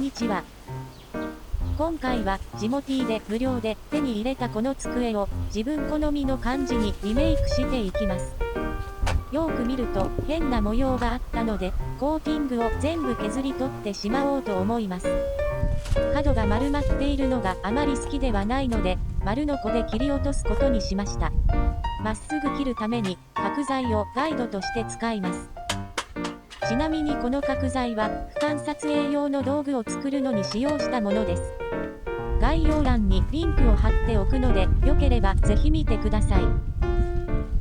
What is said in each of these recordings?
にちは。今回はジモティーで無料で手に入れたこの机を自分好みの感じにリメイクしていきます。よーく見ると変な模様があったのでコーティングを全部削り取ってしまおうと思います。角が丸まっているのがあまり好きではないので丸ノコで切り落とすことにしました。まっすぐ切るために角材をガイドとして使います。ちなみにこの角材は俯瞰撮影用の道具を作るのに使用したものです。概要欄にリンクを貼っておくのでよければぜひ見てください。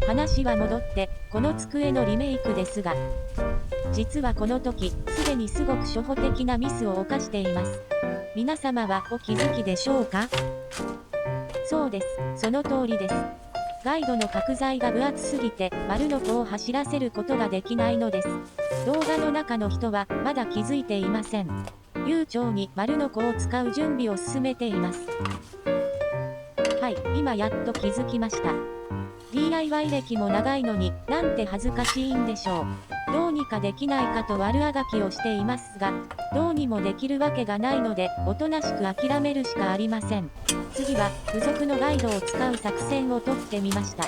話は戻ってこの机のリメイクですが、実はこの時すでにすごく初歩的なミスを犯しています。皆様はお気づきでしょうか？そうです、その通りです。ガイドの角材が分厚すぎて丸ノコを走らせることができないのです。動画の中の人はまだ気づいていません。悠長に丸ノコを使う準備を進めています。はい、今やっと気づきました。DIY 歴も長いのになんて恥ずかしいんでしょう。どうにかできないかと悪あがきをしていますが、どうにもできるわけがないのでおとなしく諦めるしかありません。次は付属のガイドを使う作戦をとってみました。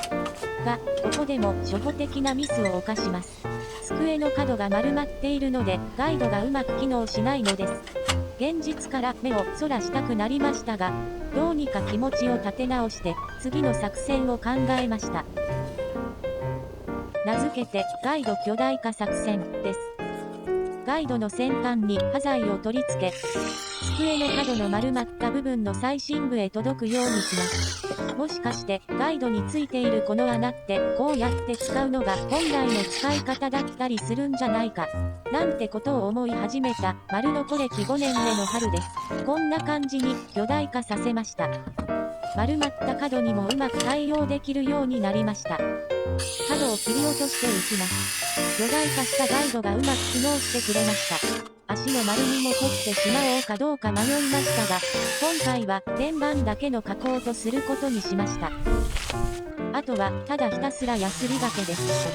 が、ここでも初歩的なミスを犯します。机の角が丸まっているのでガイドがうまく機能しないのです。現実から目をそらしたくなりましたが、どうにか気持ちを立て直して次の作戦を考えました。名付けてガイド巨大化作戦です。ガイドの先端に端材を取り付け、机の角の丸まった部分の最深部へ届くようにします。もしかしてガイドについているこの穴ってこうやって使うのが本来の使い方だったりするんじゃないかなんてことを思い始めた丸ノコ歴5年目の春です。こんな感じに巨大化させました。丸まった角にもうまく対応できるようになりました。角を切り落としていきます。巨大化したガイドがうまく機能してくれました。足の丸みも取ってしまおうかどうか迷いましたが、今回は天板だけの加工とすることにしました。あとはただひたすらヤスリがけです。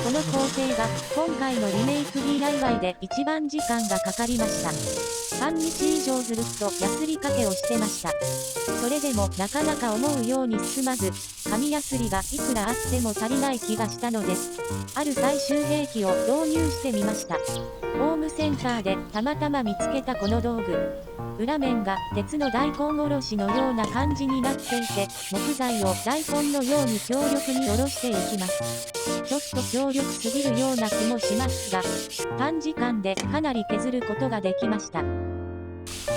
この工程が今回のリメイク DIY で一番時間がかかりました。半日以上ずるっとヤスリかけをしてました。それでもなかなか思うように進まず、紙ヤスリがいくらあっても足りない気がしたのです。ある最終兵器を導入してみました。ホームセンターでたまたま見つけたこの道具。裏面が鉄の大根おろしのような感じになっていて、木材を大根のように強力におろしていきます。ちょっと強力すぎるような気もしますが、短時間でかなり削ることができました。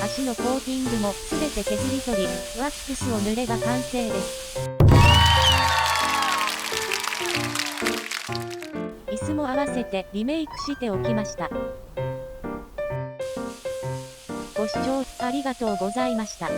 足のコーティングもすべて削り取り、ワックスを塗れば完成です。椅子も合わせてリメイクしておきました。ご視聴ありがとうございました。